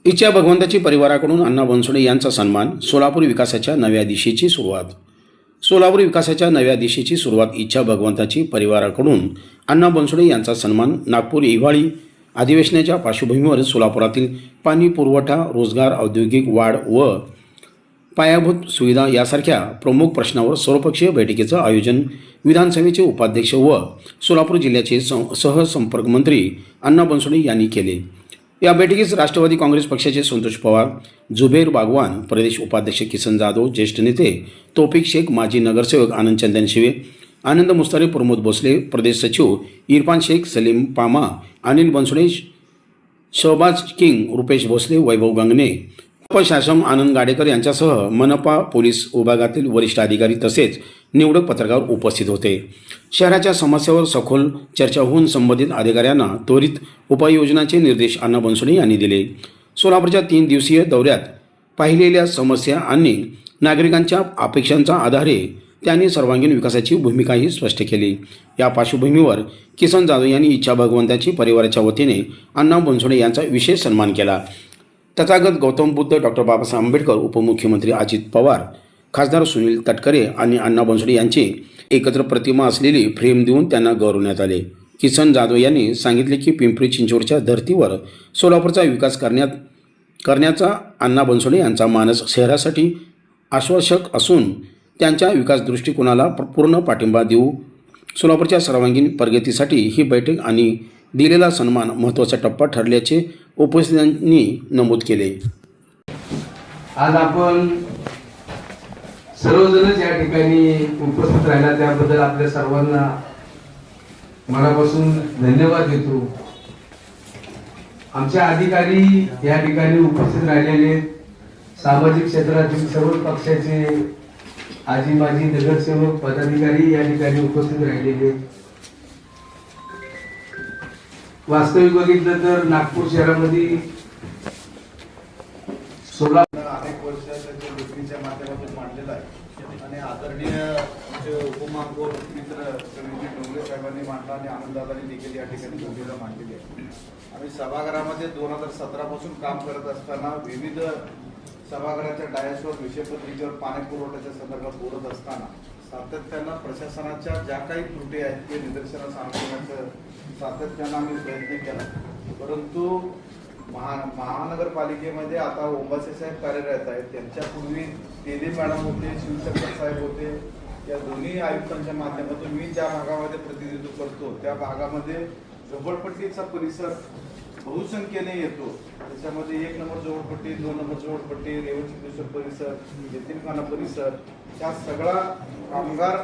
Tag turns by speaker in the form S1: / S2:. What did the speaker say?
S1: इच्छा भगवंताची परिवाराकडून अण्णा बनसोडे यांचा सन्मान. सोलापूर विकासाच्या नव्या दिशेची सुरुवात. सोलापूर विकासाच्या नव्या दिशेची सुरुवात इच्छा भगवंताची परिवाराकडून अण्णा बनसोडे यांचा सन्मान. नागपूर हिवाळी अधिवेशनाच्या पार्श्वभूमीवर सोलापुरातील पाणी पुरवठा, रोजगार, औद्योगिक वाढ व पायाभूत सुविधा यासारख्या प्रमुख प्रश्नावर सर्वपक्षीय बैठकीचं आयोजन विधानसभेचे उपाध्यक्ष व सोलापूर जिल्ह्याचे सहसंपर्कमंत्री अण्णा बनसोडे यांनी केले. या बैठकीस राष्ट्रवादी काँग्रेस पक्षाचे संतोष पवार, जुबेर बागवान, प्रदेश उपाध्यक्ष किसन जाधव, ज्येष्ठ नेते तौफिक शेख, माजी नगरसेवक आनंद चंदन शिवे, आनंद मुस्तारे, प्रमोद भोसले, प्रदेश सचिव इरफान शेख, सलीम पामा, अनिल बनसोडे, शहबाज किंग, रुपेश भोसले, वैभव गंगणे, उपशासक आनंद गाडेकर यांच्यासह मनपा पोलीस विभागातील वरिष्ठ अधिकारी तसेच निवडक पत्रकार उपस्थित होते. शहराच्या समस्यावर सखोल चर्चा होऊन संबंधित अधिकाऱ्यांना त्वरित उपाययोजनाचे निर्देश अण्णा बनसोडे यांनी दिले. सोलापूरच्या 3 दिवसीय दौऱ्यात पाहिलेल्या समस्या आणि नागरिकांच्या अपेक्षांच्या आधारे त्यांनी सर्वांगीण विकासाची भूमिकाही स्पष्ट केली. या पार्श्वभूमीवर किसन जाधव यांनी इच्छा भगवंताची परिवाराच्या वतीने अण्णा बनसोडे यांचा विशेष सन्मान केला. तथागत गौतम बुद्ध, डॉक्टर बाबासाहेब आंबेडकर, उपमुख्यमंत्री अजित पवार, खासदार सुनील तटकरे आणि अण्णा बनसोडे यांची एकत्र प्रतिमा असलेली फ्रेम देऊन त्यांना गौरवण्यात आले. किसन जाधव यांनी सांगितले की पिंपरी चिंचवडच्या धर्तीवर सोलापूरचा विकास करण्याचा अण्णा बनसोडे यांचा मानस शहरासाठी आश्वासक असून त्यांच्या विकास दृष्टिकोनाला पूर्ण पाठिंबा देऊ. सोलापूरच्या सर्वांगीण प्रगतीसाठी ही बैठक आणि दिलेला सन्मान महत्त्वाचा टप्पा ठरल्याचे उपस्थितांनी नमूद केले.
S2: आज आपण सर्वजणच या ठिकाणी उपस्थित राहिला त्याबद्दल आपल्या सर्वांना मनापासून धन्यवाद देतो. आमचे अधिकारी या ठिकाणी उपस्थित राहिलेले, सामाजिक क्षेत्रातील सर्व पक्षाचे आजी माजी नगरसेवक पदाधिकारी या ठिकाणी उपस्थित राहिलेले. वास्तविक बघितलं तर नागपूर शहरामध्ये
S3: अनेक वर्ष त्यांच्या लेखणीच्या माध्यमातून मांडलेला आहे आणि आदरणीय उपमहापौर मित्र श्रीमती डोंगरे साहेबांनी मांडला आणि आनंददादांनी देखील या ठिकाणी डोंगरेला मांडलेली आहे. आम्ही सभागृहामध्ये 2017 पासून काम करत असताना विविध सभागृहाच्या डायसवर विषयपत्रिकेवर पाणी पुरवठ्याच्या संदर्भात बोलत असताना सातत्यानं प्रशासनाच्या ज्या काही त्रुटी आहेत ते निदर्शनास आणण्याचं सातत्यानं आम्ही प्रयत्न केला. परंतु महानगरपालिकेमध्ये आता ओंबासे साहेब कार्यरत आहेत. त्यांच्यापूर्वी तेली मॅडम होते, शिवशंकर साहेब होते. या दोन्ही आयुक्तांच्या माध्यमातून मी ज्या भागामध्ये प्रतिनिधित्व करतो त्या भागामध्ये झोपडपट्टीचा परिसर बहुसंख्येने येतो. त्याच्यामध्ये 1 नंबर झोपडपट्टी, 2 नंबर झोपडपट्टी, रेवणसिद्धेश्वर परिसर, यतीमखाना परिसर, हा सगळा कामगार